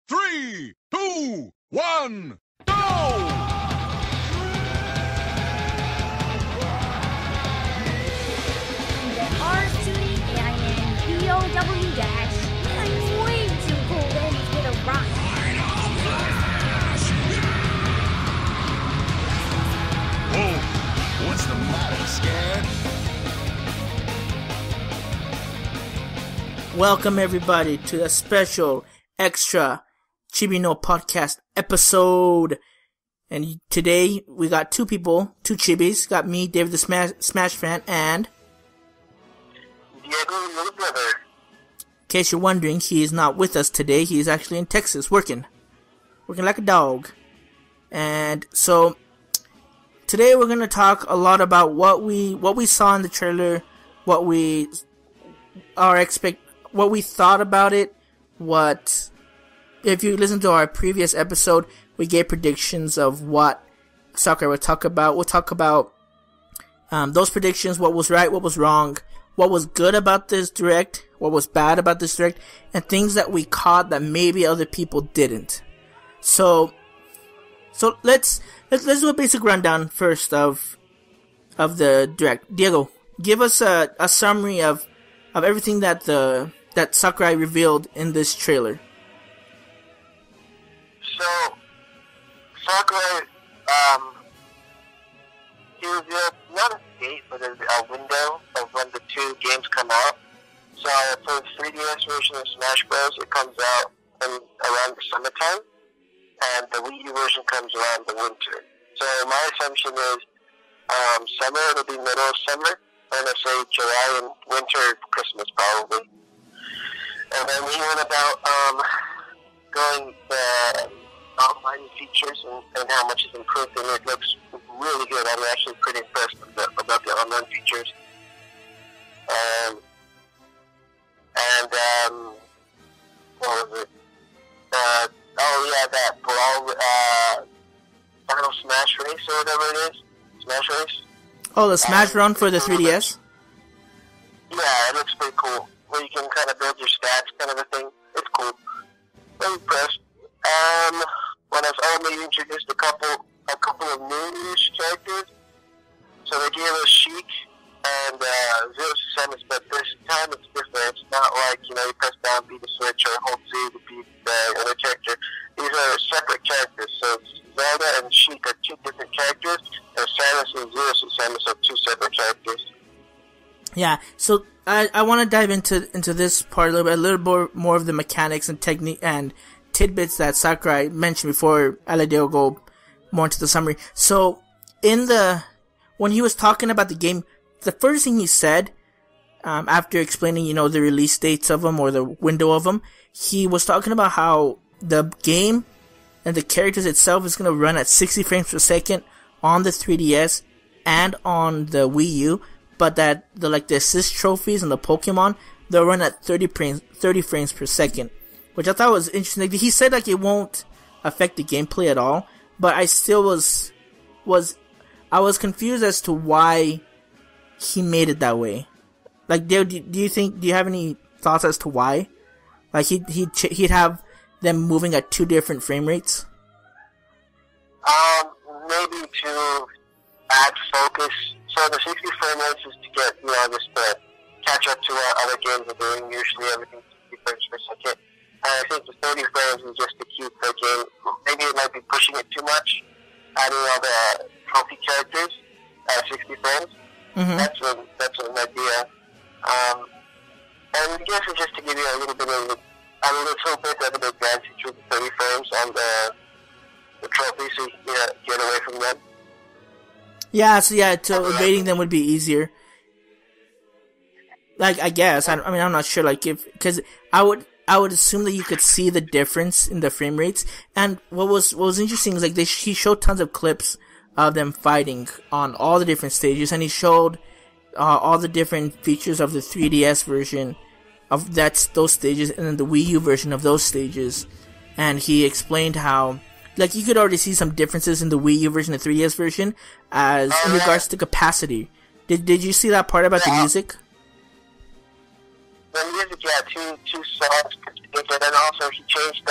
3, 2, 1, go! R-C-A-I-N-B-O-W dash. I'm way too cool to get a rock. Oh, what's the matter, scared? Welcome everybody to a special extra Chibi No Podcast episode. And today we got two people, two Chibis. Got me, David the Smash fan, and Diego, little brother. in case you're wondering, he is not with us today. He is actually in Texas working like a dog. And so today we're gonna talk a lot about what we saw in the trailer, what we thought about it. What if you listen to our previous episode, we gave predictions of what Sakurai would talk about. We'll talk about those predictions, what was right, what was wrong, what was good about this direct, what was bad about this direct, and things that we caught that maybe other people didn't. So let's do a basic rundown first of the direct. Diego, give us a summary of everything that Sakurai revealed in this trailer. So, Sakurai, he revealed not a date, but a window of when the two games come out. So, for the 3DS version of Smash Bros., it comes out around the summertime, and the Wii U version comes around the winter. So, my assumption is summer, it'll be middle of summer. I'm going to say July and winter, Christmas probably. And then he went about going the online features and how much is improved, and it looks really good. I'm actually pretty impressed about the online features. What was it? That Brawl, Final Smash Race or whatever it is. Smash Race. Oh, the Smash Run for the 3DS? Yeah, it looks pretty cool. Where you can kind of build your stats, kind of a thing. It's cool. I'm impressed. When I was only introduced a couple of new-ish characters. So they gave us Sheik and Zero Samus, but this time it's different. It's not like, you press down, beat the switch, or hold Z to beat the other character. These are separate characters. So Zelda and Sheik are two different characters, and Samus and Zero Samus are two separate characters. Yeah, so I want to dive into this part a little more of the mechanics and technique and tidbits that Sakurai mentioned before I let Diego go more into the summary. So, when he was talking about the game, the first thing he said, after explaining, the release dates of them or the window of them, he was talking about how the game and the characters itself is going to run at 60 frames per second on the 3DS and on the Wii U, but that the assist trophies and the Pokemon, they'll run at 30 frames per second, which I thought was interesting. He said it won't affect the gameplay at all, but I still was confused as to why he made it that way. Do you have any thoughts as to why? He'd have them moving at two different frame rates? Maybe to add focus. So the 60 frame rates is to get, just to catch up to what other games are doing. Usually everything's 60 frames per second. And I think the 30 frames is just to keep the game. Maybe it might be pushing it too much, adding all the trophy characters at 60 frames. Mm-hmm. That's an idea. And I guess it's just to give you a little bit of a little bit of an advantage with the 30 frames on the trophy, so you can get away from them. Yeah, so evading them would be easier. I guess. I'm not sure, because I would assume that you could see the difference in the frame rates. And what was interesting is, he showed tons of clips of them fighting on all the different stages, and he showed all the different features of the 3DS version of those stages, and then the Wii U version of those stages. And he explained how, you could already see some differences in the Wii U version and 3DS version as in regards to capacity. Did you see that part about the music? The music, two songs, and then also he changed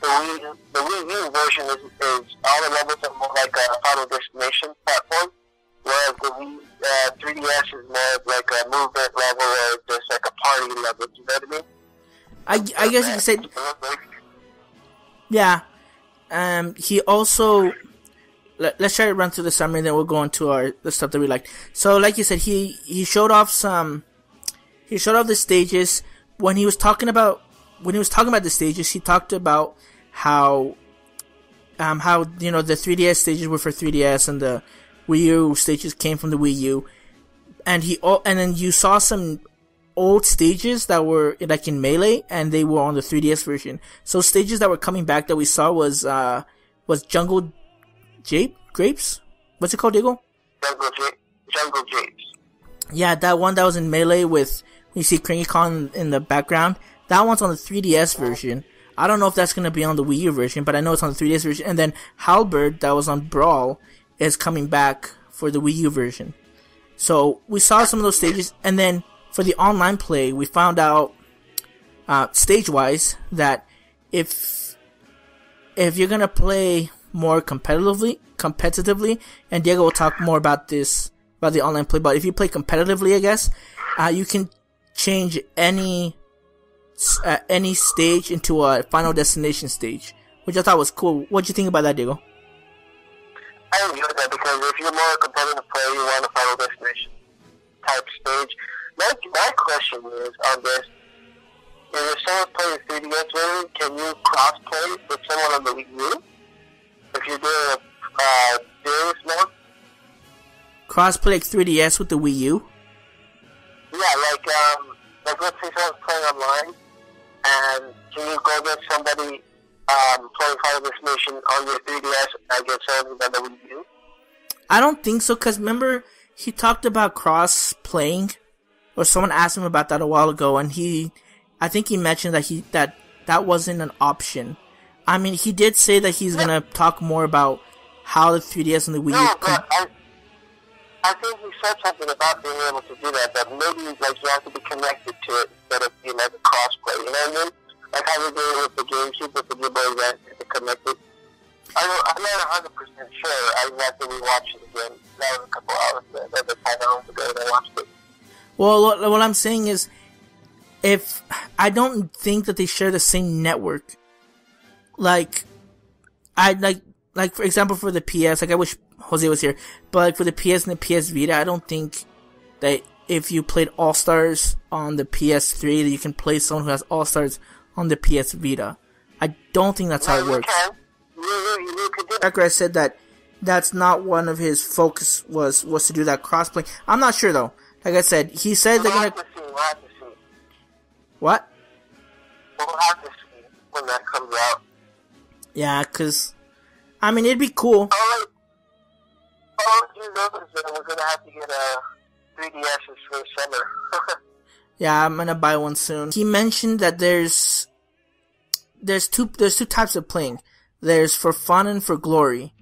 the Wii U version is all the levels are more like a Final Destination platform, whereas the Wii 3DS is more of like a movement level or just like a party level. You know what I mean? I guess you could say. Yeah. He also. Let's try to run through the summary, then we'll go into the stuff that we liked. So, like you said, he showed off the stages. When he was talking about the stages, he talked about how the 3DS stages were for 3DS and the Wii U stages came from the Wii U, and then you saw some old stages that were like in Melee, and they were on the 3DS version. So stages that were coming back that we saw was Jungle Grapes? What's it called, Diego? Jungle Japes. Yeah, that one that was in Melee with you see Cranky Kong in the background. That one's on the 3DS version. I don't know if that's gonna be on the Wii U version, but I know it's on the 3DS version. And then Halberd, that was on Brawl, is coming back for the Wii U version. So we saw some of those stages, and then for the online play, we found out stage-wise that if you're gonna play more competitively, and Diego will talk more about this, about the online play, but if you play competitively, I guess, you can change any stage into a Final Destination stage, which I thought was cool. What'd you think about that, Diego? I enjoy that because if you're more a competitive player, you want a Final Destination type stage. My question is on this: if someone's playing 3DS version, can you cross-play with someone on the Wii U? If you're doing a serious mode? Crossplay like 3DS with the Wii U? Yeah, like let's say someone's playing online, and can you go against somebody playing Final Destination on your 3DS against someone on the Wii U? I don't think so, because remember, he talked about cross-playing, or someone asked him about that a while ago, and I think he mentioned that wasn't an option. I mean, he did say that he's gonna talk more about how the 3DS and the Wii U. No, but I think he said something about being able to do that. That maybe like you have to be connected to it instead of being like a crossplay. You know what I mean? Like how we did with the GameCube with the Game Boy Advance connected. I'm not 100% sure. I have to rewatch it again. That was a couple hours ago. That was 5 hours ago that I watched it. Well, what I'm saying is, if I don't think that they share the same network. Like for example, for the PS, like I wish Jose was here, but like for the PS and the PS Vita, I don't think that if you played All Stars on the PS3, that you can play someone who has All Stars on the PS Vita. I don't think that's how it works. You can do Sakura said that that's not one of his focus was to do that crossplay. I'm not sure though. Like I said, he said they're gonna. We'll have to see. What? We'll have to see when that comes out. Yeah, cause I mean it'd be cool. All you know is that we're gonna have to get 3DSs for the summer. Yeah, I'm gonna buy one soon. He mentioned that there's two types of playing. There's for fun and for glory.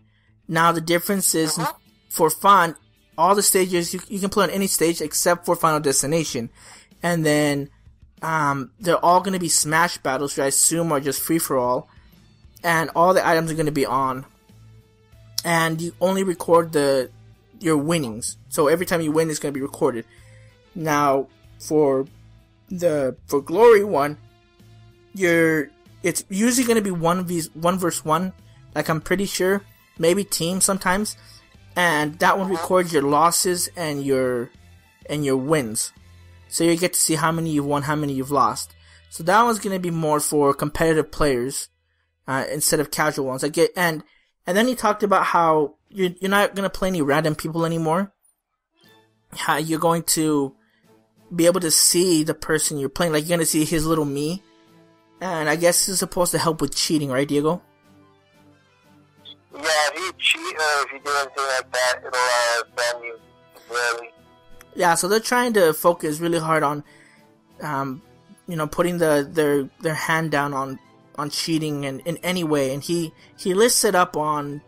Now the difference is for fun, all the stages you can play on any stage except for Final Destination, and then they're all gonna be smash battles, which I assume are just free for all, and all the items are gonna be on, and you only record your winnings. So every time you win, it's gonna be recorded. Now for glory one, it's usually going to be one versus one, like I'm pretty sure, maybe team sometimes, and that one records your losses and your wins, so you get to see how many you've won, how many you've lost. So that one's going to be more for competitive players instead of casual ones. And then he talked about how you're not going to play any random people anymore. How you're going to be able to see the person you're playing, like you're going to see his little me. And I guess it's supposed to help with cheating, right, Diego? Yeah, if you cheat or if you do anything like that, it'll ban you, really. Yeah, so they're trying to focus really hard on, putting their hand down on cheating and in any way. And he lists it up on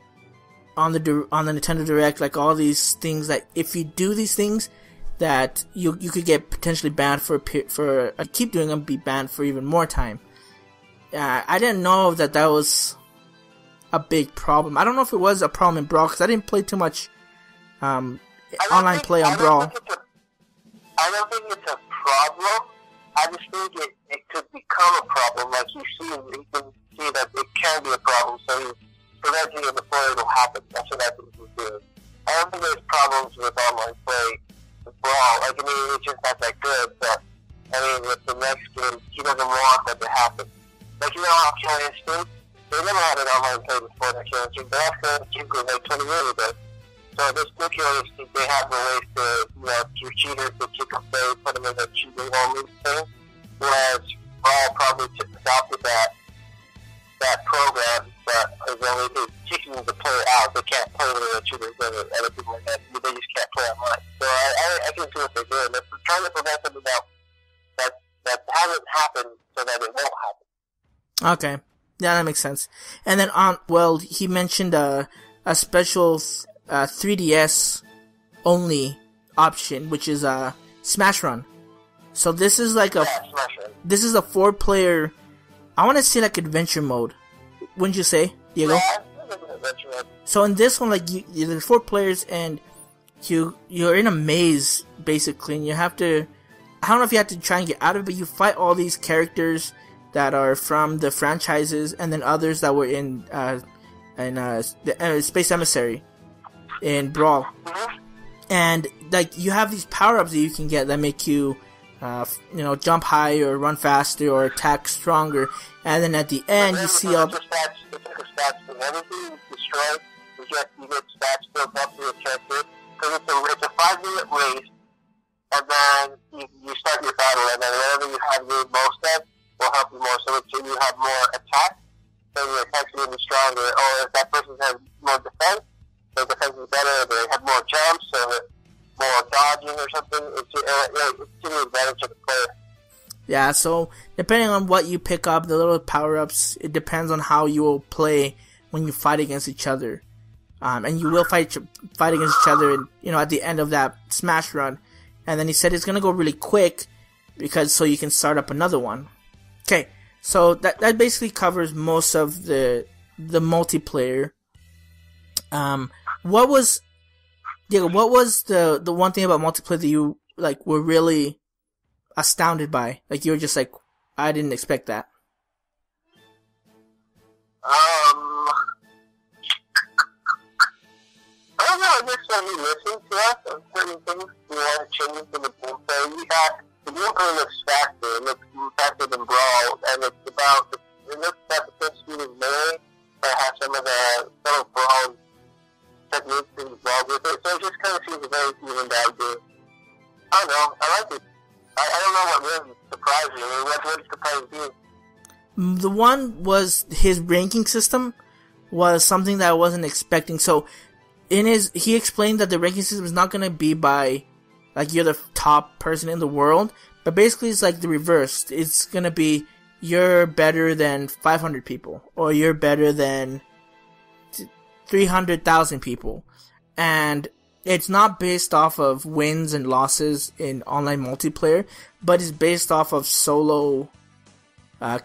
the Nintendo Direct, like all these things that if you do these things, that you could get potentially banned for keep doing them, be banned for even more time. I didn't know that was a big problem. I don't know if it was a problem in Brawl, because I didn't play too much online play on Brawl. I don't think it's a problem. I just think it could become a problem. Like, he can see that it can be a problem, so he's preventing it before it will happen. That's what I think he's doing. I don't think there's problems with online play with Brawl. Like, I mean, it's just not that good, but, I mean, with the next game, he doesn't want that to happen. Like, you know how Killer Instinct? They never had an online play before that Killer Instinct. The last Killer Instinct was like 20 years ago. So this new Killer Instinct, they have the ways to, you know, your cheaters to kick a play, put them in a cheating only thing. Whereas Brawl probably adopted that program that is only kicking the player out. They can't play with the cheaters and other people like that. They just can't play online. So I can see what they're doing. They're trying to prevent something that hasn't happened so that it won't happen. Okay. Yeah, that makes sense. And then he mentioned a special 3DS only option, which is Smash Run. So this is like this is a 4-player, I want to say like adventure mode. Wouldn't you say, Diego? Yeah, it's an adventure mode. So in this one, like there's 4 players and you're in a maze basically, and you have to, I don't know if you have to try and get out of it, but you fight all these characters that are from the franchises, and then others that were in the Space Emissary in Brawl. Mm-hmm. And like you have these power-ups that you can get that make you, jump higher, or run faster, or attack stronger. And then at the end, you see all. It's like a stats thing. Everything you destroy, you get stats built up to your character. Because it's a 5-minute race, and then you start your battle, and then whatever you have your most of will help you more. So if you have more attack, then your attacks will be stronger. Or if that person has more defense, their defense is better. They have more jumps, or more dodging or something. It's to the advantage of the player. Yeah, so depending on what you pick up, the little power-ups, it depends on how you will play when you fight against each other. And you will fight against each other, at the end of that Smash Run. And then he said it's gonna go really quick, so you can start up another one. Okay, so that basically covers most of the multiplayer. What was the one thing about multiplayer that you were really astounded by? Like you were just like, I didn't expect that. I don't know, I guess when you listen to us on certain things, we want to change in the gameplay. The gameplay looks faster. It looks faster than Brawl, and it looks about the same speed as Melee, but it has some of Brawl techniques involved with it. So it just kind of seems a very even out game. I don't know. I like it. I don't know what really surprised me. I mean, what surprised you? The one was his ranking system was something that I wasn't expecting. So he explained that the ranking system is not going to be by you're the top person in the world, but basically it's like the reverse. It's going to be you're better than 500 people, or you're better than 300,000 people. And it's not based off of wins and losses in online multiplayer, but it's based off of solo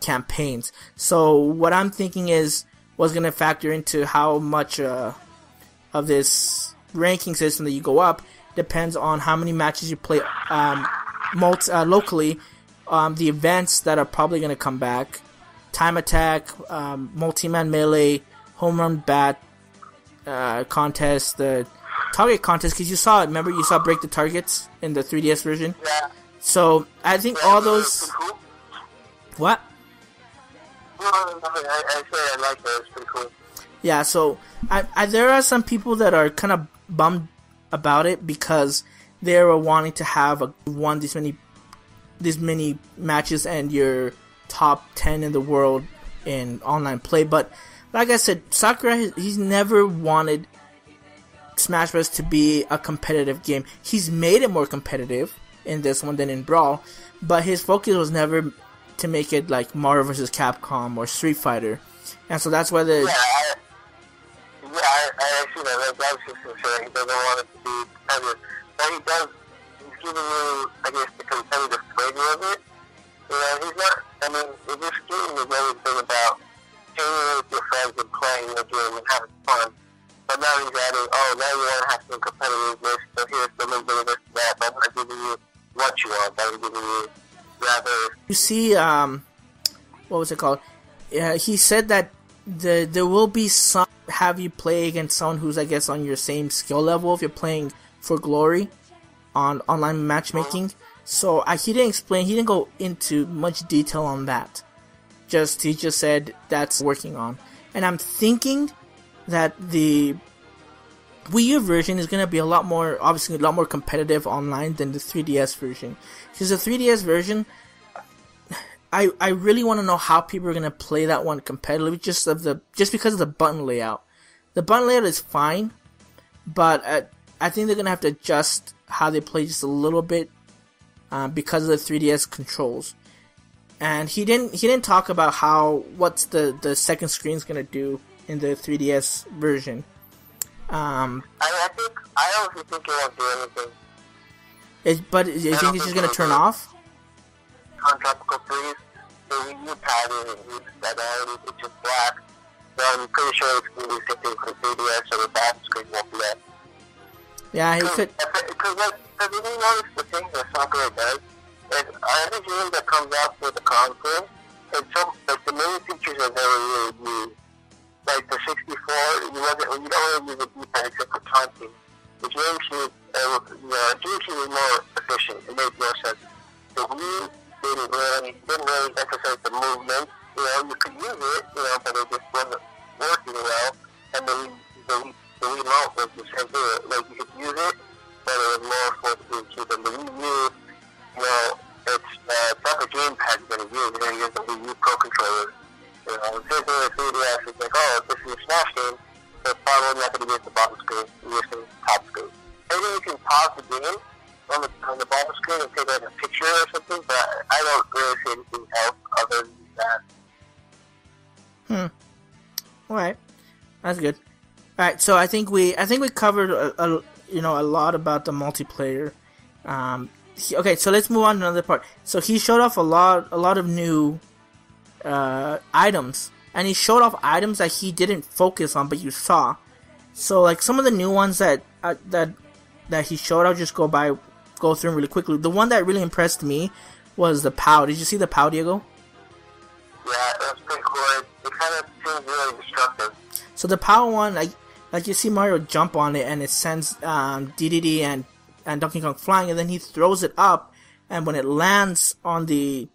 campaigns. So what I'm thinking was going to factor into how much of this ranking system that you go up depends on how many matches you play locally, the events that are probably going to come back, time attack, multi-man melee, home run bat contest, the target contest, because you saw break the targets in the 3DS version. Yeah. So I think all those. Cool. What? No, I say I like that. It's pretty cool. Yeah, so there are some people that are kind of bummed about it because they were wanting to have won these many matches and your top 10 in the world in online play. But like I said, Sakurai, he's never wanted Smash Bros. To be a competitive game. He's made it more competitive in this one than in Brawl, but his focus was never to make it like Mario vs. Capcom or Street Fighter. And so that's why I see that. That's just sincere. He doesn't want it to be competitive. But he's giving you, I guess, the competitive flavor of it. You know, he's not, I mean, this game has always been about hanging with your friends and playing the game and having fun. But now he's adding, now you want to have some competitiveness, so here's a little bit of this and that, but I'm not giving you what you want, I'm giving you rather... You see, what was it called? He said that there will be some, have you play against someone who's, I guess, on your same skill level if you're playing for glory on online matchmaking. So he didn't explain, he didn't go into much detail on that. He just said that's working on. And I'm thinking that the Wii U version is going to be obviously a lot more competitive online than the 3DS version. Because the 3DS version, I really want to know how people are going to play that one competitively just because of the button layout. The button layout is fine, but I think they're going to have to adjust how they play just a little bit because of the 3DS controls. And he didn't talk about what's the second screen's going to do in the 3DS version. I honestly think it won't do anything. But you think it's just going to turn off? On Tropical Freeze, the Wii U pad it's just black. So I'm pretty sure it's going to be something for the 3DS, so the back screen won't be that. Yeah, he could. Because if you notice the thing that Sakurai does, is every game that comes out with the console, the main features are never really used. Like the 64, you don't really use the D-pad except for taunting. The GameCube, GameCube was more efficient. It made more sense. The Wii didn't really emphasize the movement. You could use it, but it just wasn't working well. And the remote was the same thing. Like, you could use it, but it was more for the GameCube. And the Wii U, it's not the gamepad you're going to use. You're going to use the Wii U Pro Controller. The same thing with 3DS. It's like, this is a Smash game, so it's probably not going to be at the bottom screen. You're just going to top screen. Maybe you can pause the game on the bottom screen and take like a picture or something, but I don't really see anything else other than that. Alright. That's good. Alright, so I think we covered a lot about the multiplayer. Okay, so let's move on to another part. So he showed off a lot of new items, and he showed off items that he didn't focus on, but you saw. So like some of the new ones that he showed, I'll just go through them really quickly. The one that really impressed me was the POW. Did you see the POW, Diego? Yeah, that's pretty cool. It kind of seems really destructive. So the POW one, like you see Mario jump on it, and it sends DDD and Donkey Kong flying, and then he throws it up, and when it lands on the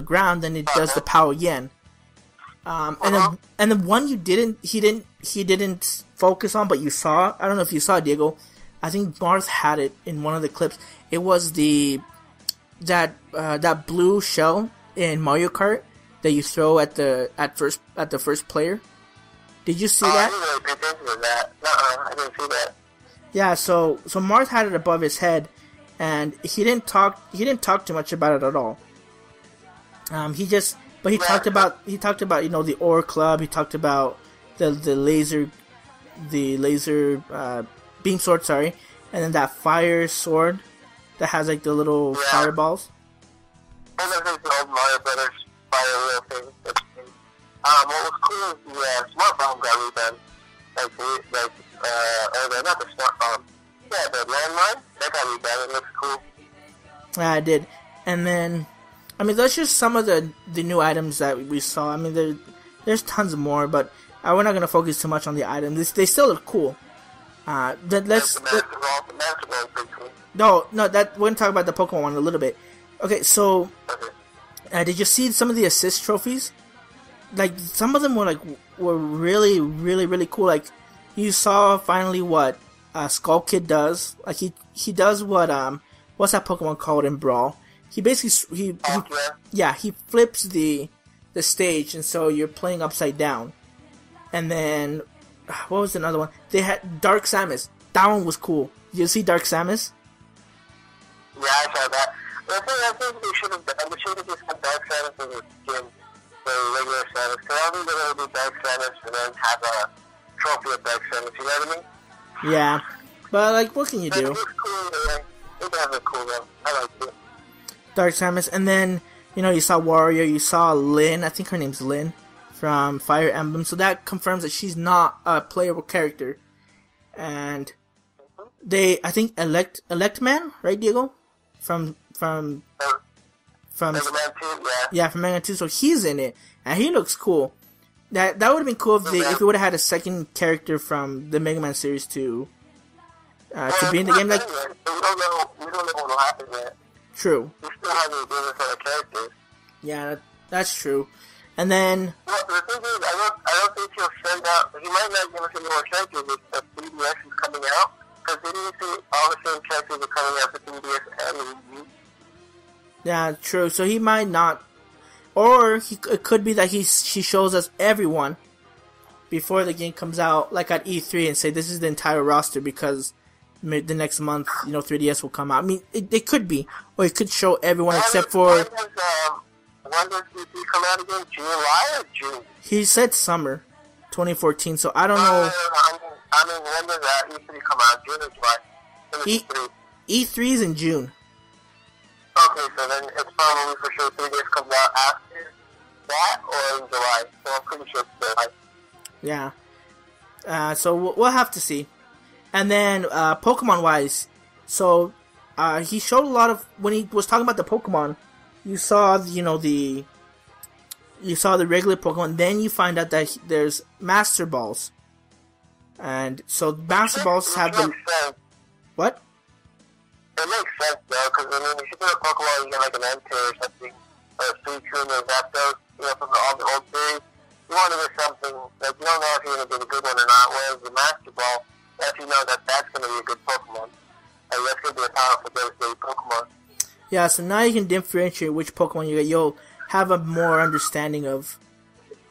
ground, then it does the POW again. And the one he didn't focus on, but you saw. I don't know if you saw it, Diego. I think Marth had it in one of the clips. It was that blue shell in Mario Kart that you throw at the first player. Did you see that? I didn't really pay attention to that. I didn't see that. Yeah, so Marth had it above his head, and he didn't talk too much about it at all. He talked about the Ore Club. He talked about the laser beam sword, sorry, and then that fire sword that has like the little fireballs. I think it's the old Mario Brothers fire wheel thing. What was cool is the smart bomb got redone. Not the smart bomb. Yeah, the landmine that got redone. It looks cool. Yeah, I did. And then, that's just some of the new items that we saw. There's tons more, but we're not going to focus too much on the items. They still look cool. No, we're going to talk about the Pokemon one a little bit. Okay, so, did you see some of the assist trophies? Like, some of them were really, really, really cool. Like, you saw finally what Skull Kid does. Like, he does what's that Pokemon called in Brawl? He basically, he flips the stage, and so you're playing upside down. And then, what was another one? They had Dark Samus. That one was cool. Did you see Dark Samus? Yeah, I saw that. I think they should have done. They should have just had Dark Samus in the skin, the regular Samus. Because I don't think they're going to do Dark Samus and then have a trophy of Dark Samus. You know what I mean? Yeah, but what can you do? It looks cool. It does look cool though. I like it. Dark Samus, and then you saw Warrior, you saw Lyn. I think her name's Lyn from Fire Emblem. So that confirms that she's not a playable character. And I think Elect Man, right, Diego? From Mega Man 2, yeah. Yeah, from Mega Man 2. So he's in it, and he looks cool. That would have been cool if we would have had a second character from the Mega Man series to be in the game. Like, we don't know what will happen yet. True. We still haven't been with other characters. Yeah, that's true. And then... Well, the thing is, I don't think he'll send out... He might not give us any more characters if the 3DS is coming out. Because didn't you see all the same characters are coming out for 3DS and the Wii U? Yeah, true. So he might not... Or it could be that he shows us everyone before the game comes out, like at E3, and say this is the entire roster because the next month, 3DS will come out. I mean, it could be. Or it could show everyone except for... When does E3 come out again? July or June? He said summer 2014, so I don't know. I mean, when does E3 come out? June or July? E3 is in June. Okay, so then it's probably for sure 3DS comes out after that or in July. So I'm pretty sure it's July. Yeah. So we'll have to see. And then Pokemon-wise, so he showed a lot of... When he was talking about the Pokemon... You saw, the regular Pokemon. Then you find out that there's Master Balls, and so Master Balls have the what? It makes sense though, because if you put a Pokemon, you get like an Entei or something, or a Suicune or Zapdos, from all the old series. You want to get something like you don't know if you're gonna get a good one or not. Whereas the Master Ball, if you know that's gonna be a good Pokemon, and that's gonna be a powerful, devastating Pokemon. Yeah, so now you can differentiate which Pokemon you get. You'll have a more understanding of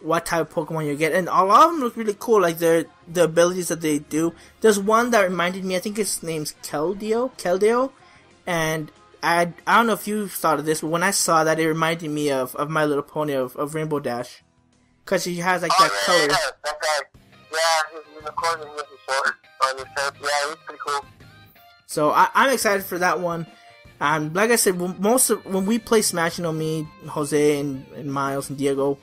what type of Pokemon you get. And a lot of them look really cool, like the abilities that they do. There's one that reminded me, I think his name's Keldeo. And I don't know if you thought of this, but when I saw that, it reminded me of My Little Pony, of Rainbow Dash. Because he has, like, that color. Yeah, that guy. Yeah, his unicorn and his sword on his head. Yeah, he's pretty cool. So I'm excited for that one. And like I said, when we play Smash, me, Jose, and Miles, and Diego,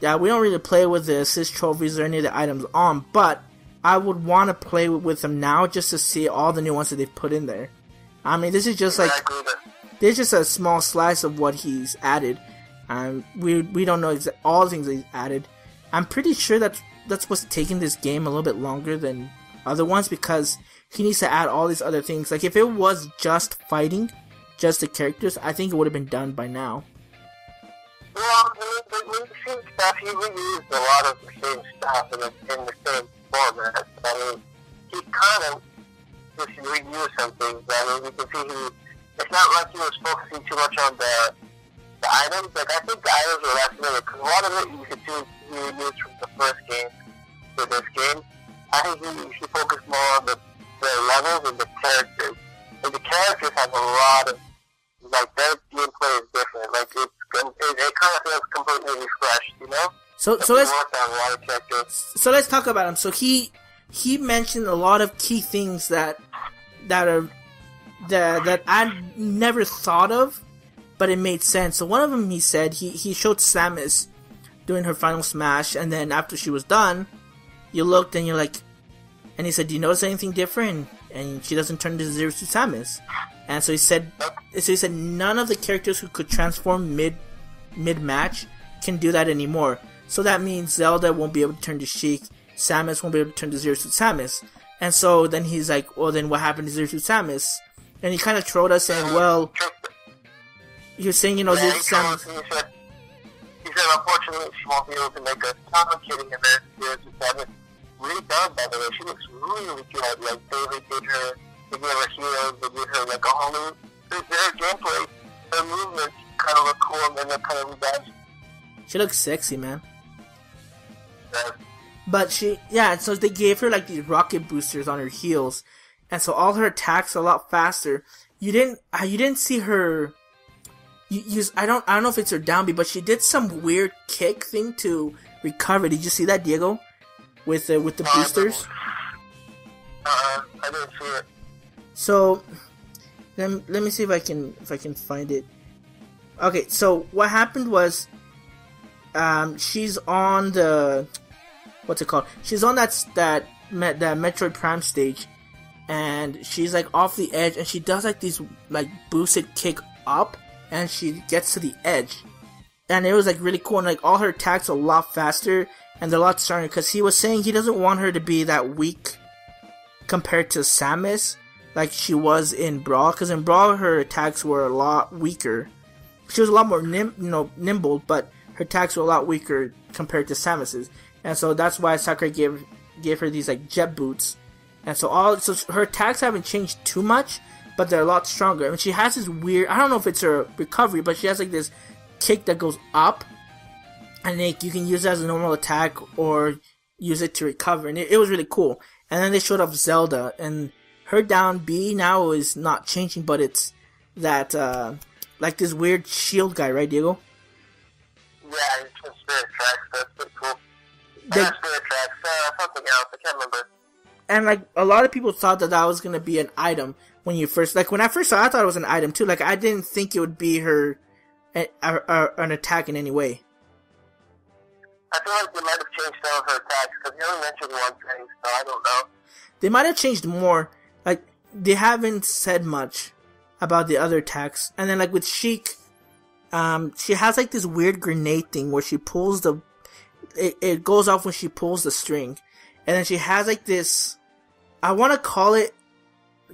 yeah, we don't really play with the assist trophies or any of the items on, but I would want to play with them now just to see all the new ones that they've put in there. I mean, this is just like, this is just a small slice of what he's added. We don't know all the things that he's added. I'm pretty sure that's what's taking this game a little bit longer than other ones, because he needs to add all these other things. Like, if it was just fighting, just the characters, I think it would have been done by now. Well, when you see stuff, he reused a lot of the same stuff in the same format. I mean, he kind of just reused some things. I mean, you can see it's not like he was focusing too much on the items. Like, I think the items were less limited, because a lot of it you could do he reused from the first game to this game. I think he focused more on the levels and the characters. And the characters have a lot of, like, their gameplay is different. Like, it kind of feels completely refreshed, So let's talk about him. So he mentioned a lot of key things that I never thought of, but it made sense. So one of them, he said, he showed Samus doing her final smash, and then after she was done, you looked and you're like, and he said, do you notice anything different? And she doesn't turn to Zero Suit Samus. And so he said none of the characters who could transform mid-match can do that anymore. So that means Zelda won't be able to turn to Sheik, Samus won't be able to turn to Zero Suit Samus. And so then he's like, well, then what happened to Zero Suit Samus? And he kind of trolled us saying, well, he was saying, Zero Suit Samus. He said, unfortunately, she won't be able to make a top kidding, and then Zero Suit Samus really done, by the way. She looks really good. Like, they gave her heroes, they gave her, like, a whole new... Their gameplay, her movements kind of look cool, and then they're kind of rebadged. She looks sexy, man. Yeah. But so they gave her, like, these rocket boosters on her heels, and so all her attacks are a lot faster. You didn't see her... I don't know if it's her down B, but she did some weird kick thing to recover. Did you see that, Diego? With the boosters? I didn't see it. So, let me see if I can find it. Okay, so what happened was, she's on the, what's it called? She's on that Metroid Prime stage, and she's like off the edge, and she does like these like boosted kick up, and she gets to the edge, and it was like really cool, and like all her attacks are a lot faster, and they're a lot stronger, because he was saying he doesn't want her to be that weak compared to Samus, like she was in Brawl, because in Brawl her attacks were a lot weaker. She was a lot more nimble, but her attacks were a lot weaker compared to Samus's, and so that's why Sakurai gave her these like jet boots, and so her attacks haven't changed too much, but they're a lot stronger. I mean, she has this weird, I don't know if it's her recovery, but she has like this kick that goes up, and like, you can use it as a normal attack or use it to recover, and it was really cool. And then they showed off Zelda, and her down B now is not changing, but it's that like this weird shield guy, right, Diego? Yeah, it's from Spirit Tracks. That's pretty cool. Spirit Tracks, something else. I can't remember. And like a lot of people thought that was gonna be an item when I first saw it, I thought it was an item too. Like I didn't think it would be her an attack in any way. I feel like they might have changed some of her attacks, because you only mentioned one thing, so I don't know. They might have changed more. Like, they haven't said much about the other attacks. And then, like, with Sheik, she has, like, this weird grenade thing where she pulls it goes off when she pulls the string. And then she has, like, this, I want to call it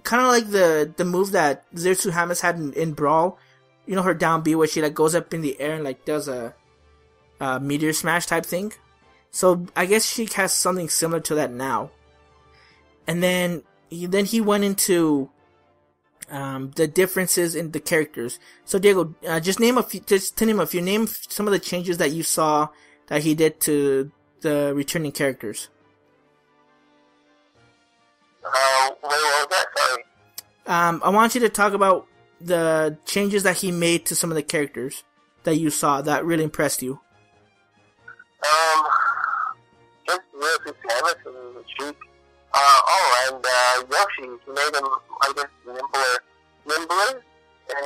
kind of like the move that Zero Hamas had in Brawl. You know, her down B, where she, like, goes up in the air and, like, does a meteor smash type thing. So I guess she has something similar to that now. And then he went into the differences in the characters. So Diego, just name a few. Name some of the changes that you saw that he did to the returning characters. What was that? Sorry. I want you to talk about the changes that he made to some of the characters that you saw that really impressed you. Just really Samus and Sheik. And Yoshi, he made him, I guess, nimbler. And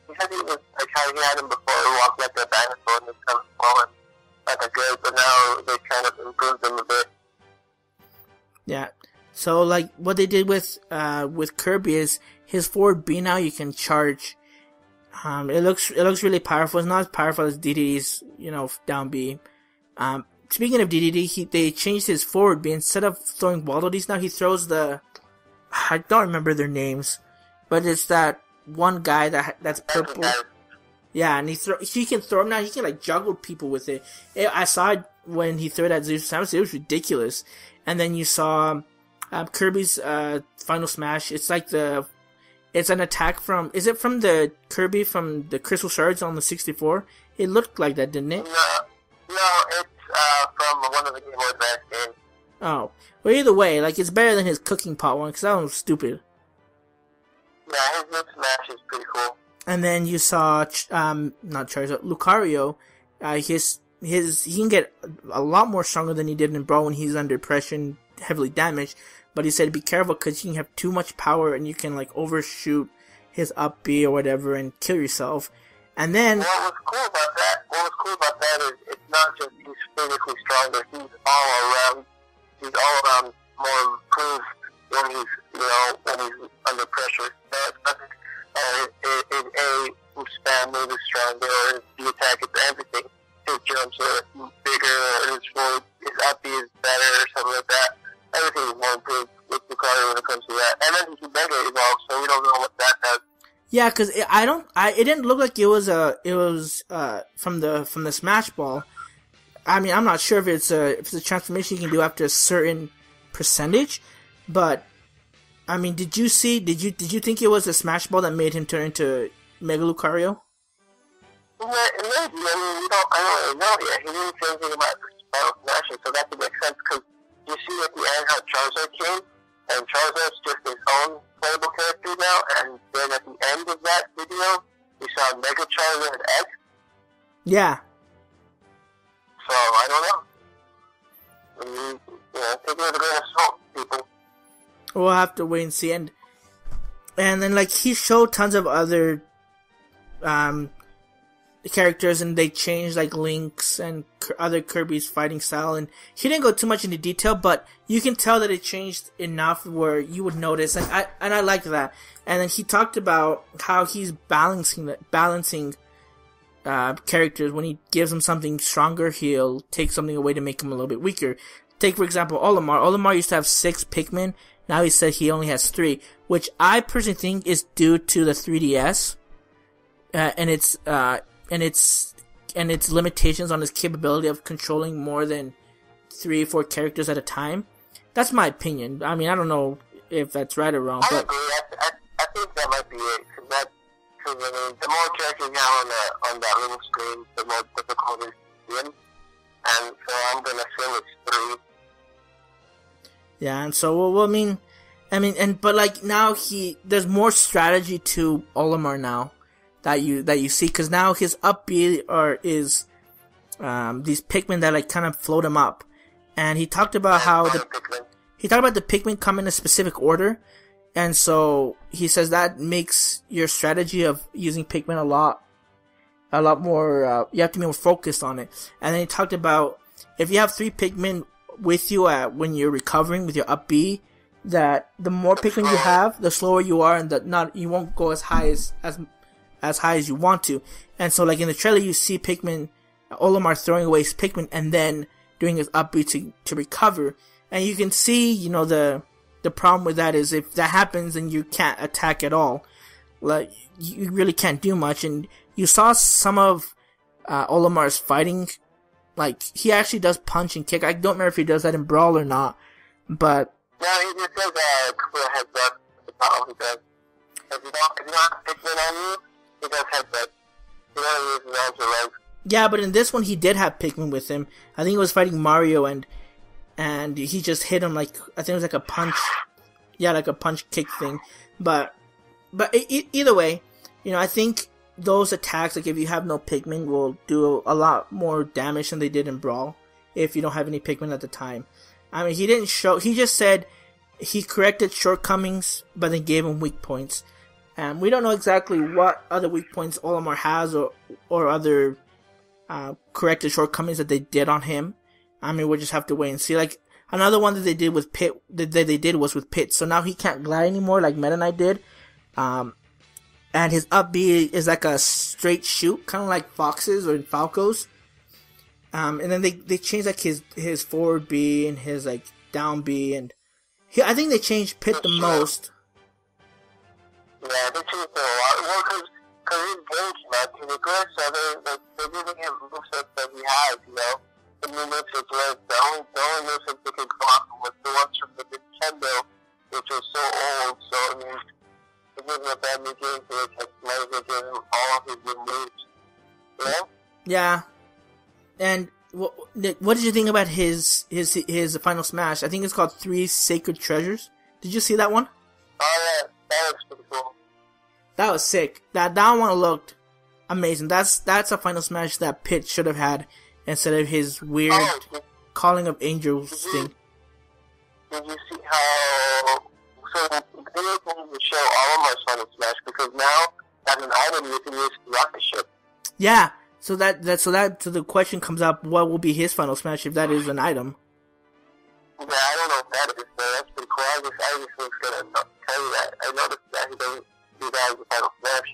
he said he was like how he had him before, walked like a dinosaur and was kind of slow and like a good, but now they kind of improved him a bit. Yeah. So like what they did with Kirby is his forward B now you can charge. It looks really powerful. It's not as powerful as DDD's, down B. Speaking of DDD, they changed his forward B. Instead of throwing Waddle Dees now, he throws I don't remember their names, but it's that one guy that's purple. Yeah, and he can throw him now. He can like juggle people with it. I saw it when he threw it at Zeus Samus. It was ridiculous. And then you saw Kirby's final smash. It's like it's an attack from. Is it from the Kirby from the Crystal Shards on the 64? It looked like that, didn't it? No, it's from one of the Game Boy Advance games. Oh, well, either way, like it's better than his cooking pot one because that one was stupid. Yeah, his smash is pretty cool. And then you saw not Charizard, Lucario. He can get a lot more stronger than he did in Brawl when he's under pressure and heavily damaged. But he said be careful because you can have too much power and you can like overshoot his up B or whatever and kill yourself. And then what was cool about that is it's not just he's physically stronger. He's all around more improved when he's under pressure. His A spam move is stronger, or his B attack is everything. His jumps are bigger, or his up B is better, or something like that. Everything is more improved with Lucario when it comes to that. And then he's Mega evolved, so we don't know what that does. Yeah, because it didn't look like it was from the Smash Ball. I mean, I'm not sure if it's a transformation you can do after a certain percentage, but I mean, did you think it was the Smash Ball that made him turn into Mega Lucario? Maybe. I mean, I don't really know yet. He didn't say anything about the smashing, so that would make sense. Because you see at the end how Charizard came, and Charizard's just his own playable character now. And then at the end of that video, we saw Mega Charizard X. Yeah. So I don't know. Take it with a grain of salt, people. We'll have to wait and see. And then like he showed tons of other characters, and they changed like Link's and other Kirby's fighting style, and he didn't go too much into detail, but you can tell that it changed enough where you would notice, and I like that. And then he talked about how he's balancing characters. When he gives them something stronger, he'll take something away to make him a little bit weaker. Take, for example, Olimar. Olimar used to have 6 Pikmin. Now he said he only has 3, which I personally think is due to the 3DS, and its limitations on its capability of controlling more than 3 or 4 characters at a time. That's my opinion. I mean, I don't know if that's right or wrong. I agree. I think that might be it. Because I mean, the more characters you have on that little screen, the more difficult it is to win. And so I'm gonna assume it's 3. Yeah, and so but like now there's more strategy to Olimar now that you see, because now his up B is these Pikmin that like kind of float him up, and he talked about how the Pikmin come in a specific order, and so he says that makes your strategy of using Pikmin a lot more. You have to be more focused on it. And then he talked about if you have 3 Pikmin with you when you're recovering with your up B, that the more Pikmin you have, the slower you are, and you won't go as high as high as you want to. And so like in the trailer you see Olimar throwing away his Pikmin and then doing his up B to recover. And you can see, the problem with that is if that happens then you can't attack at all. Like you really can't do much. And you saw some of Olimar's fighting. Like, he actually does punch and kick. I don't remember if he does that in Brawl or not, but... No, he just does a couple of headbutts. That's all he does. If you don't have Pikmin on you, he does headbutts. He only uses arms or legs. Yeah, but in this one, he did have Pikmin with him. I think he was fighting Mario, and he just hit him like... I think it was like a punch... Yeah, like a punch-kick thing. But either way, I think... those attacks, like if you have no Pikmin, will do a lot more damage than they did in Brawl if you don't have any Pikmin at the time. I mean, he just said he corrected shortcomings, but then gave him weak points. And we don't know exactly what other weak points Olimar has or other corrected shortcomings that they did on him. I mean, we'll just have to wait and see. Like, another one that they did with Pit, was with Pit. So now he can't glide anymore like Meta Knight did. And his up B is like a straight shoot, kind of like Fox's or Falco's. And then they changed like his forward B and his like down B, and I think they changed Pit the most. Yeah, they changed it a lot. Well, because his game came out pretty good, so they're giving him movesets that he has, The new movesets, where the only movesets they could come up with the ones from the Nintendo, which was so old, so I mean... Give him a bad new game, so it's like, might as well give him all of his good moves. Yeah. And what did you think about his final smash? I think it's called 3 Sacred Treasures. Did you see that one? Oh yeah, that looks pretty cool. That was sick. That one looked amazing. That's a final smash that Pit should have had instead of his weird Calling of Angels thing. Did you see how... So they were going to show Olimar's final smash, because now, as an item, you can use the rocket ship. Yeah, so the question comes up: what will be his final smash if that is an item? Yeah, I don't know if that is, but that's pretty cool. I just was gonna tell you that. I noticed that he doesn't do that as a final smash.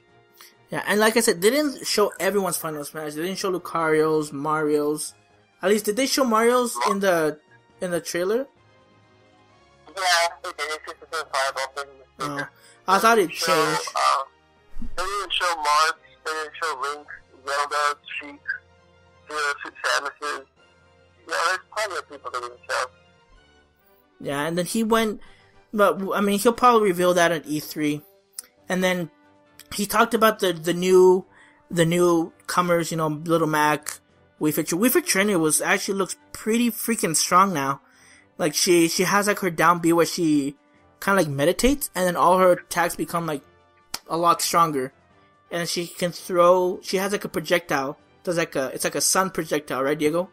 Yeah, and like I said, they didn't show everyone's final smash. They didn't show Lucario's, Mario's. At least, did they show Mario's in the trailer? Yeah, it's just a good fireball thing. I thought it changed. They didn't show Mark, they didn't show Link, Zelda, Sheik, Samus's. There's plenty of people that didn't show. Yeah, and then he went, but I mean, he'll probably reveal that at E3. And then he talked about the newcomers, Little Mac, Wii Fit. Wii Fit Trainer looks pretty freaking strong now. Like, she has, like, her down B where she kind of, like, meditates, and then all her attacks become, like, a lot stronger. And she can throw... She has, like, a projectile. It's like a sun projectile, right, Diego?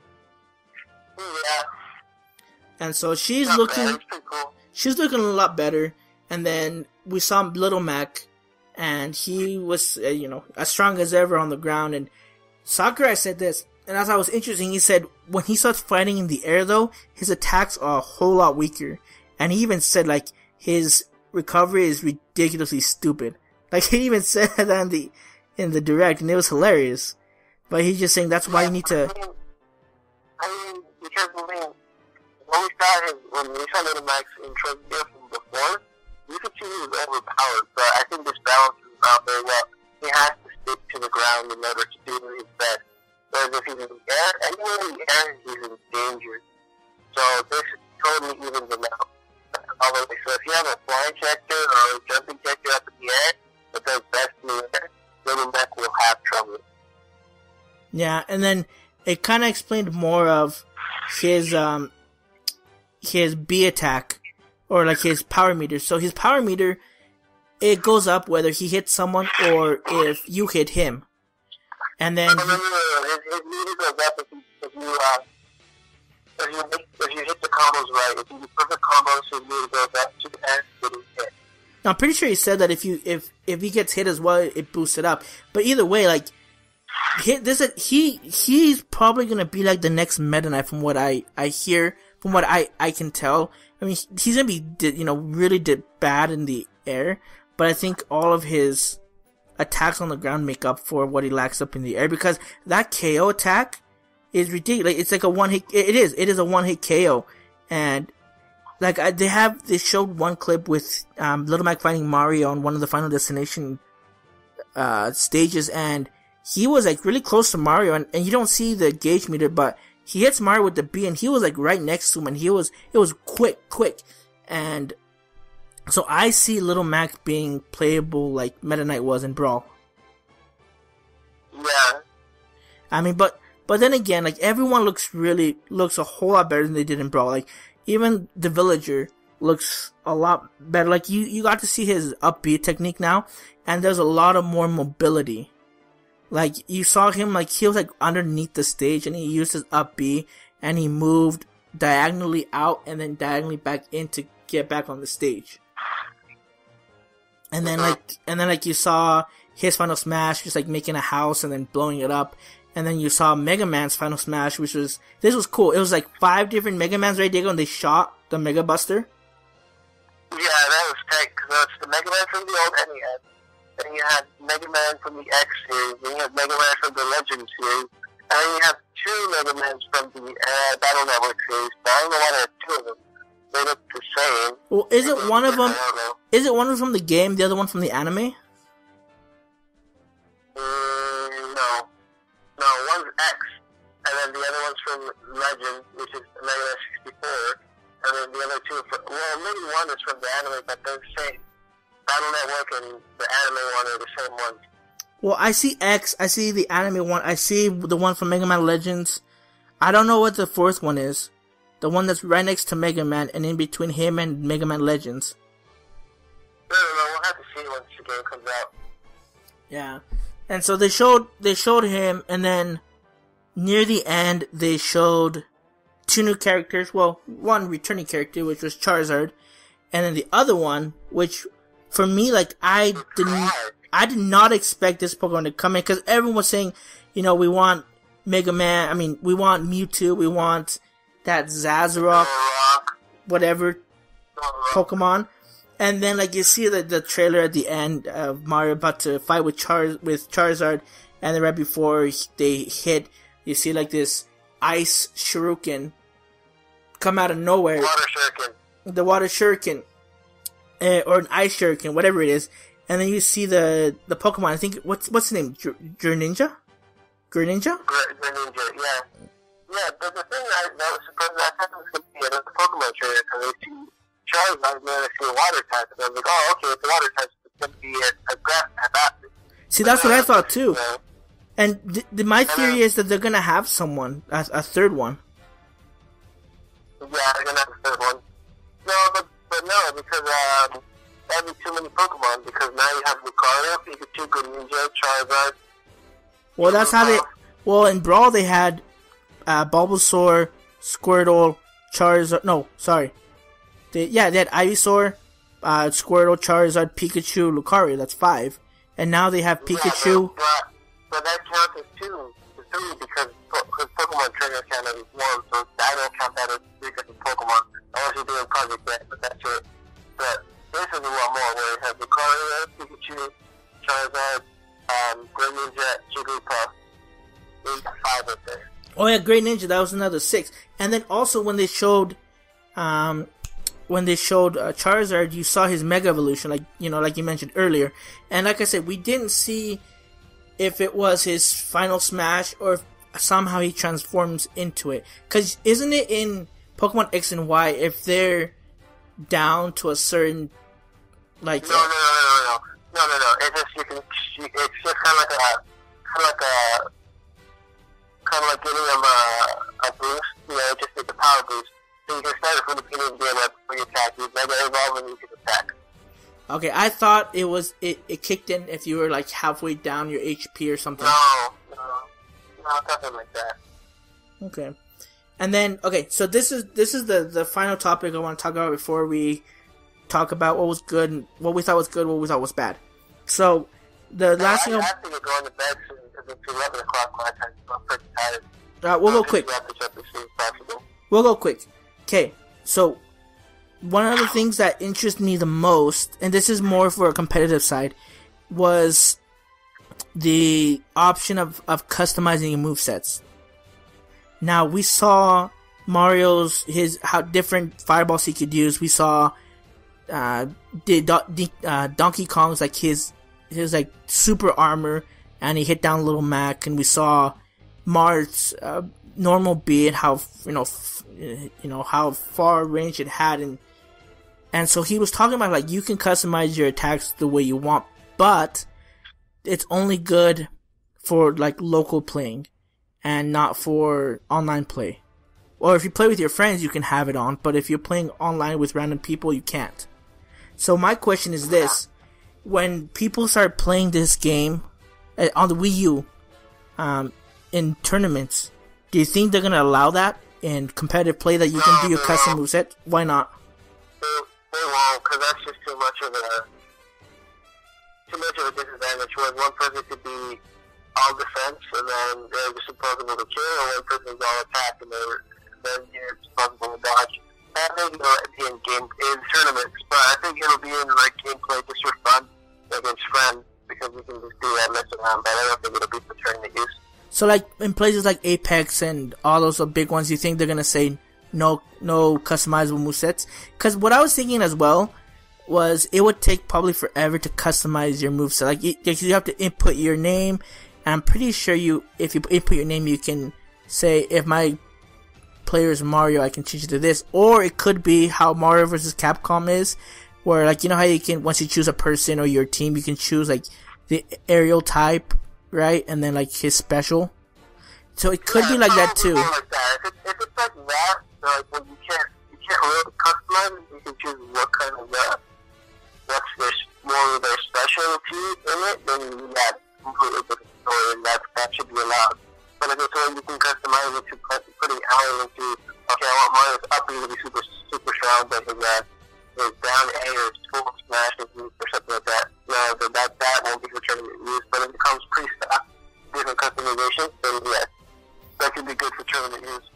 Yeah. And so she's looking... Cool. She's looking a lot better. And then we saw Little Mac, and he was, as strong as ever on the ground. And Sakurai said this, and I thought it was interesting. He said when he starts fighting in the air, though, his attacks are a whole lot weaker. And he even said, like, his recovery is ridiculously stupid. Like, he even said that in the direct, and it was hilarious. But he's just saying that's why you need to... Because, when we saw Little Max in Trust from before, you could see he was overpowered, but I think this balance is not very well. He has to stick to the ground in order to do his best. Whereas if he's in the air, anywhere in the air, he's in danger. So this totally evens him out. So if you have a flying sector or a jumping sector up in the air that does best in the air, Little Mac will have trouble. Yeah, and then it kind of explained more of his B attack, or like his power meter. So his power meter, it goes up whether he hits someone or if you hit him. And then... His meter goes up if you hit the combos right. If you do perfect combos, his meter goes up to the end getting hit. Now, I'm pretty sure he said that if he gets hit as well, it boosts it up. But either way, like, he's probably gonna be like the next Meta Knight from what I hear, from what I can tell. I mean, he's gonna be, really bad in the air, but I think all of his attacks on the ground make up for what he lacks up in the air, because that KO attack is ridiculous. It's like a one-hit, it is a one-hit KO, and like, they showed one clip with, Little Mac fighting Mario on one of the Final Destination, stages, and he was like really close to Mario, and you don't see the gauge meter, but he hits Mario with the B, and he was like right next to him, and it was quick, and so I see Little Mac being playable like Meta Knight was in Brawl. Yeah. I mean, but then again, like, everyone looks a whole lot better than they did in Brawl. Like, even the Villager looks a lot better. Like, you got to see his up B technique now, and there's a lot of more mobility. Like, you saw him, like, he was like underneath the stage, and he used his up B, and he moved diagonally out and then diagonally back in to get back on the stage. And then like you saw his Final Smash, just like making a house and then blowing it up. And then you saw Mega Man's Final Smash, this was cool. It was like 5 different Mega Mans right there, and they shot the Mega Buster. Yeah, that was tight, because it's the Mega Man from the old NES. Then you had Mega Man from the X series, then you had Mega Man from the Legend series, and then you have 2 Mega Mans from the Battle Network series, but I don't know why there are 2 of them. They look the same. Well, is it one of them from the game, the other one from the anime? No. No, one's X, and then the other one's from Legend, which is Mega Man 64, and then the other 2 maybe one is from the anime, but they're the same. Battle Network and the anime one are the same ones. Well, I see X, I see the anime one, I see the one from Mega Man Legends. I don't know what the 4th one is. The one that's right next to Mega Man and in between him and Mega Man Legends. I don't know, we'll have to see once the game comes out. Yeah. And so they showed him, and then near the end they showed 2 new characters. Well, one returning character, which was Charizard, and then the other one, which for me, like, I did not expect this Pokemon to come in, because everyone was saying, we want Mega Man, we want Mewtwo, we want that Zazarok, whatever Pokemon. And then, like, you see the trailer at the end of Mario about to fight with Charizard, and then right before they hit, you see, like, this ice shuriken come out of nowhere. Water shuriken. The water shuriken. Or an ice shuriken, whatever it is. And then you see the Pokemon, I think, what's his name? Greninja? Greninja, yeah. Yeah, but the thing that was surprising, I thought it was going to be another Pokemon trailer, because I see Charizard, and then I see a water type, and I was like, oh, okay, it's a water type, it's going to be a grass type. See, that's what I thought too. And my theory is that they're going to have someone, a 3rd one. Yeah, they're going to have a 3rd one. No, but no, because that'd be too many Pokemon, because now you have Lucario, Pikachu, Greninja, Charizard. Well, that's how well, in Brawl they had Bulbasaur, Squirtle, Charizard, no, sorry. They had Ivysaur, Squirtle, Charizard, Pikachu, Lucario. That's 5. And now they have Pikachu. But that counts as 2. It's 3 because Pokemon Trainer count as 1, so I don't count that as 3 different Pokemon. Unless you're doing Project X, but that's it. But this is a lot more where it has Lucario, Pikachu, Charizard, Greninja, Jigglypuff. There's 5 right there. Oh yeah, Great Ninja, that was another 6. And then also when they showed Charizard, you saw his Mega Evolution, like you mentioned earlier. And like I said, we didn't see if it was his final smash or if somehow he transforms into it. Because isn't it in Pokemon X and Y, if they're down to a certain, like... No. It's just, it's just kind of like giving them a boost, just like a power boost. So you can start it from the beginning of the game before you attack. You Mega Evolve and you can attack. Okay, I thought it kicked in if you were like halfway down your HP or something. No, nothing like that. Okay. And then, so this is the final topic I want to talk about before we talk about what was good, what we thought was good, what we thought was bad. So, the last thing... I have to go going to bed soon because it's 11 o'clock my time, so I'm pretty tired. We'll go quick. We'll go quick. Okay, so, one of the things that interests me the most, and this is more for a competitive side, was the option of customizing your movesets. Now, we saw Mario's, how different fireballs he could use. We saw Donkey Kong's, like, his like, super armor, and he hit down Little Mac, and we saw Marth's normal beat, how far range it had, and so he was talking about, like, you can customize your attacks the way you want, but it's only good for, like, local playing and not for online play. Or if you play with your friends, you can have it on, but if you're playing online with random people, you can't. So my question is this: when people start playing this game on the Wii U in tournaments, do you think they're gonna allow that in competitive play, that you can do your custom moveset? Why not? They won't, because that's just too much of a disadvantage. Where one person could be all defense, and then they're just supposable to kill, or one person's all attack, and then you're supposable to dodge. I think it'll be in tournaments, but I think it'll be in, like, gameplay just for fun against friends, because we can just do that and mess around, but I don't think it'll be for tournament use. So, like, in places like Apex and all those big ones, you think they're gonna say no customizable movesets? Because what I was thinking as well was it would take probably forever to customize your moveset. Like, you have to input your name, and I'm pretty sure if you input your name, you can say, if my player is Mario, I can change it to this. Or it could be how Mario vs. Capcom is, where, like, you know how you can, once you choose a person or your team, you can choose, like, the aerial type, right? And then, like, his special. So it could be like that too. Like that. If it's like that, like, when you can't really customize it, you can choose what kind of what's more of their specialty in it, then that's completely different story, and that should be allowed. But if it's where you can customize it to putting hours into, okay, I want Mario's up to be super strong, but his down A or his full smash or something like that. No, that won't be for tournament use. But if it comes pre-stock, different customizations, then yes, that could be good for tournament use.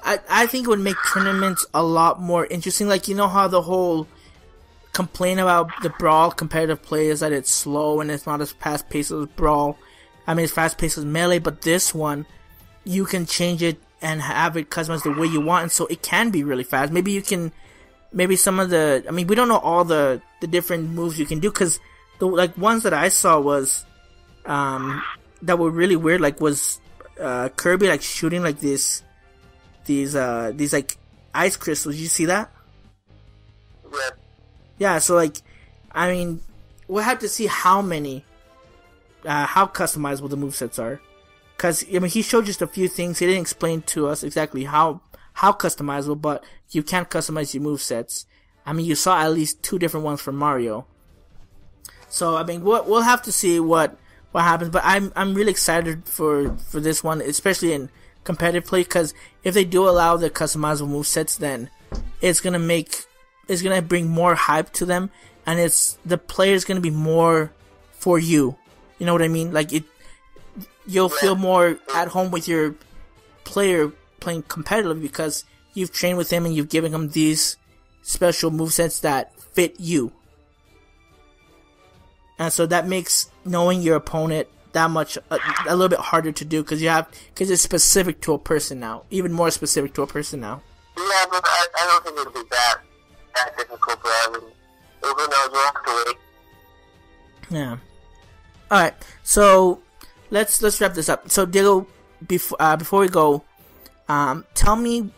I think it would make tournaments a lot more interesting. Like, you know how the whole complaint about the Brawl competitive play is that it's slow and it's not as fast-paced as Brawl. I mean, it's fast-paced as Melee, but this one, you can change it and have it customized the way you want, and so it can be really fast. Maybe some of the, I mean, we don't know all the different moves you can do, because the, like, ones that I saw was, that were really weird, like, was, Kirby, like, shooting, like, these, like, ice crystals. Did you see that? Yeah. Yeah, so, like, I mean, we'll have to see how customizable the movesets are. Because, I mean, he showed just a few things. He didn't explain to us exactly how customizable, but you can customize your movesets. I mean, you saw at least 2 different ones for Mario. So, I mean, we'll have to see what happens, but I'm really excited for this one, especially in competitive play, because if they do allow the customizable movesets, then it's gonna make is gonna bring more hype to them, and the player is gonna be more for you. You know what I mean? Like you'll feel more at home with your player playing competitive because you've trained with him and you've given him these special movesets that fit you. And so that makes knowing your opponent that much a little bit harder to do because it's specific to a person now, even more specific to a person now. Yeah, but I don't think it'll be that difficult for everyone. Who knows? We'll have to wait. Yeah. All right. So let's wrap this up. So Diego, before we go, tell me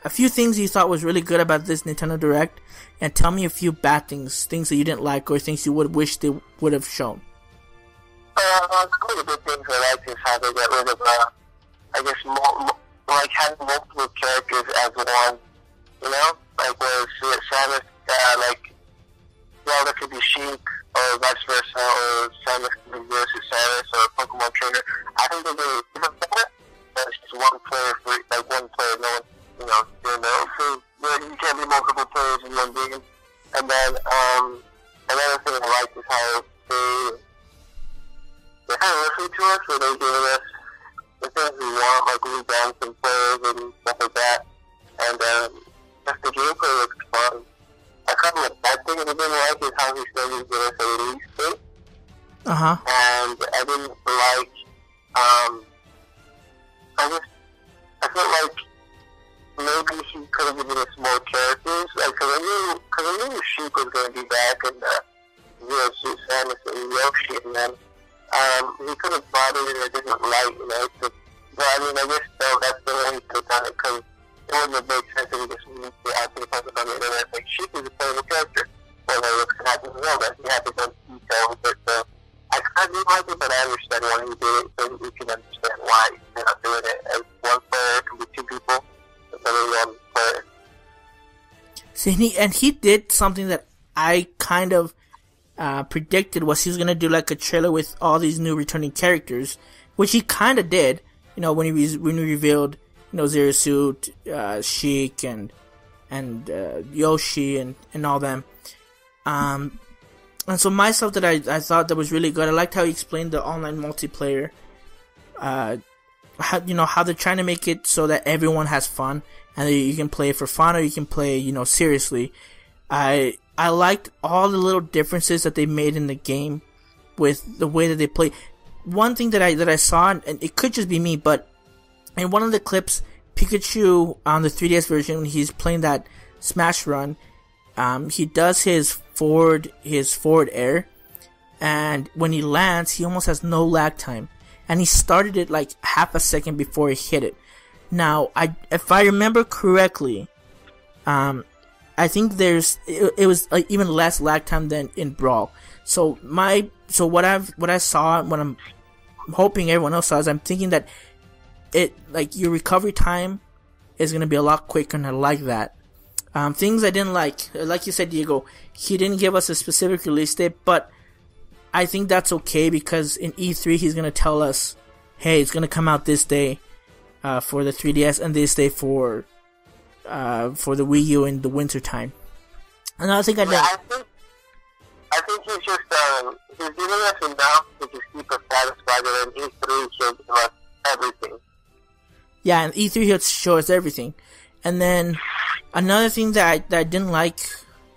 a few things you thought was really good about this Nintendo Direct, and tell me a few bad things that you didn't like or things you would wish they would have shown. Some of the big things I like is how they get rid of, I guess, like having multiple characters as one. You know, like where Samus, Zelda could be Sheik, or vice versa, or Samus could be versus Samus, or a Pokemon trainer. I think they're really different from that. It's just one player no one, doing that. So you can't be multiple players in one game. And then another thing I like is how they kind of listen to us, so they're giving us the things we want, like rebalancing players and stuff like that. And just the gameplay looks fun. A couple of bad things I didn't like is how he said he's giving us a release date. And I didn't like, I felt like maybe he could have given us more characters, like, because I knew Sheik was going to be back, and Zero Suit Samus and Yoshi, and then he could have brought it in a different light, but I mean, I guess that's the way he could have done it, because it wouldn't have made sense if he just moved it out to the public on the internet, like, Sheik is a playable character. Well, what's going to happen to Zelda? He had to go into detail with it, so I kind of like it, but I understand why he did it, so we can understand why he's not doing it as one player, it can be two people. See, he did something that I kind of predicted was he was gonna do like a trailer with all these new returning characters, which he kind of did. When he revealed Zero Suit, Sheik, and Yoshi and all them. And so my stuff that I thought that was really good. I liked how he explained the online multiplayer. How they're trying to make it so that everyone has fun and that you can play for fun or you can play, seriously. I liked all the little differences that they made in the game with the way that they play. One thing that I saw, and it could just be me, but in one of the clips, Pikachu on the 3DS version, when he's playing that Smash Run, he does his forward air, and when he lands, he almost has no lag time. And he started it like half a second before he hit it. Now, if I remember correctly, I think it was even less lag time than in Brawl. So what I saw, what I'm hoping everyone else saw, is I'm thinking that your recovery time is gonna be a lot quicker, and I like that. Things I didn't like you said, Diego, he didn't give us a specific release date, but I think that's okay because in E3 he's gonna tell us, hey, it's gonna come out this day for the 3DS and this day for the Wii U in the winter time. Another thing I think he's just he's giving us enough to just keep us satisfied, and in E3 he'll give us everything. Yeah, in E3 he'll show us everything. And then another thing that I didn't like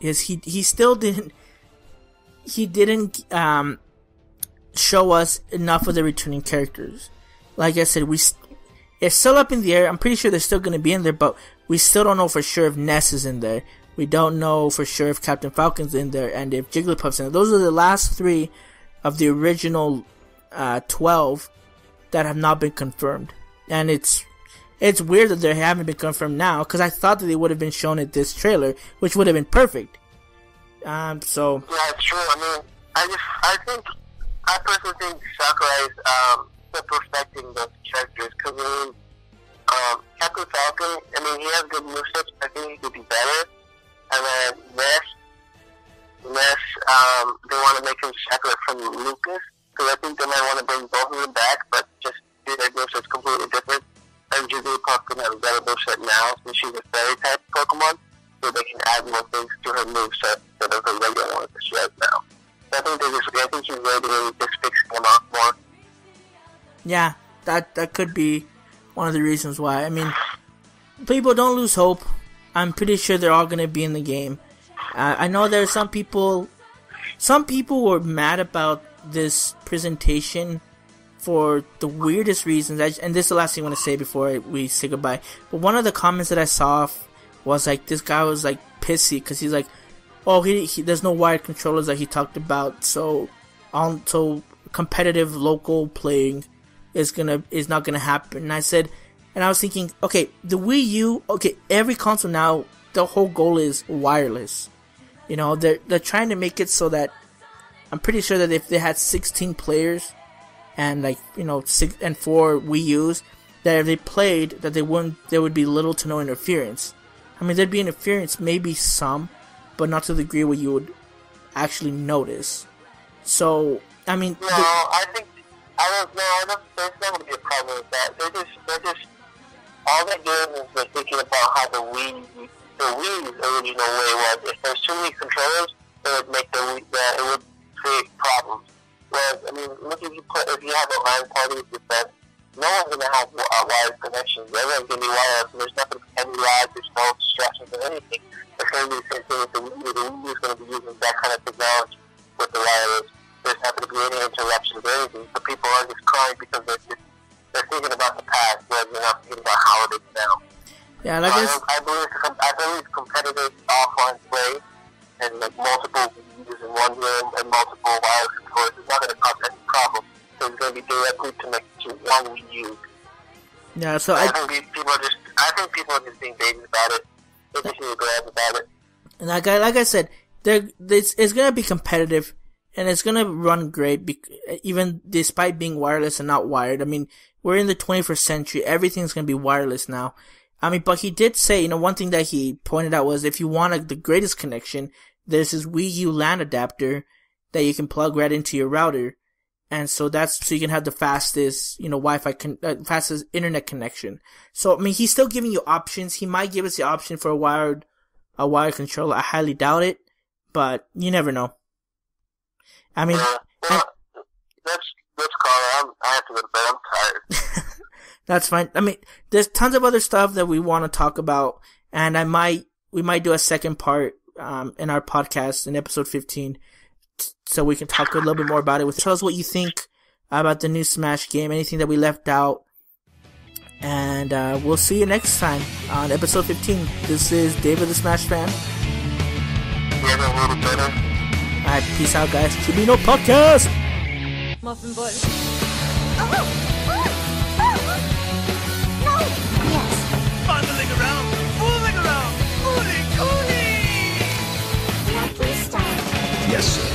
is he still didn't show us enough of the returning characters. Like I said, it's still up in the air. I'm pretty sure they're still going to be in there, but we still don't know for sure if Ness is in there. We don't know for sure if Captain Falcon's in there and if Jigglypuff's in there. Those are the last 3 of the original 12 that have not been confirmed. And it's weird that they haven't been confirmed now, because I thought that they would have been shown at this trailer, which would have been perfect. Yeah, it's true. I mean, I personally think Sakurai's still perfecting those characters, because Captain Falcon, he has good movesets, but I think he could be better. And then Ness, they want to make him separate from Lucas, because I think they might want to bring both of them back, but just do their movesets completely different. And Jigglypuff can have a better moveset now, since she's a fairy type Pokemon. so they can add more things to her moveset instead of the regular ones that she has now. So I think she's ready to just fixing them out more. Yeah, that could be one of the reasons why. I mean, people don't lose hope. I'm pretty sure they're all going to be in the game. I know there are some people were mad about this presentation for the weirdest reasons. And this is the last thing I want to say before we say goodbye. But one of the comments that I saw was like, this guy was like pissy because he's like, oh, he there's no wired controllers that he talked about, so competitive local playing is not gonna happen. And I was thinking, okay, the Wii U, okay, every console now, the whole goal is wireless. You know, they're trying to make it so that I'm pretty sure that if they had 16 players and 6 and 4 Wii U's, that if they played, that there would be little to no interference. I mean, there'd be interference, maybe some, but not to the degree where you would actually notice. So, I mean, no, I don't there's not going to be a problem with that. They're just all they're doing is they're thinking about how the Wii's original way was. If there's too many controllers, it would create problems. Whereas, I mean, look, if you have a LAN party with your friends, no one's going to have wired connections. Everyone's going to be wireless, and there's nothing, any lag, there's no distractions or anything. It's going to be the same thing with the Wii U. The Wii U is going to be using that kind of technology with the wireless. There's not going to be any interruptions or anything. So people are just crying because they're thinking about the past, whereas they're not thinking about how it is now. Yeah, I believe competitive offline play and like multiple Wii U's in one room and multiple wireless controllers is not going to cause any problem. So it's going to be directly connected to one Wii U. Yeah, so I think people are just being babies about it. They're just being glad about it. And like I said, it's going to be competitive. And it's going to run great, even despite being wireless and not wired. I mean, we're in the 21st century. Everything's going to be wireless now. I mean, but he did say, one thing that he pointed out was if you want the greatest connection, there's this Wii U LAN adapter that you can plug right into your router. And so you can have the fastest, Wi-Fi, fastest internet connection. So, I mean, he's still giving you options. He might give us the option for a wired controller. I highly doubt it, but you never know. I mean, let's call it. I have to go to bed. I'm tired. That's fine. I mean, there's tons of other stuff that we want to talk about, and we might do a second part in our podcast in episode 15, so we can talk a little bit more about it. Tell us what you think about the new Smash game, anything that we left out, and we'll see you next time on episode 15. This is David the Smash Fan. Get a little better. Alright, peace out, guys. Chibi No Podcast! Muffin button. Oh! No! Yes. Fondling around, fooling cooling! Lucky star. Yes, sir.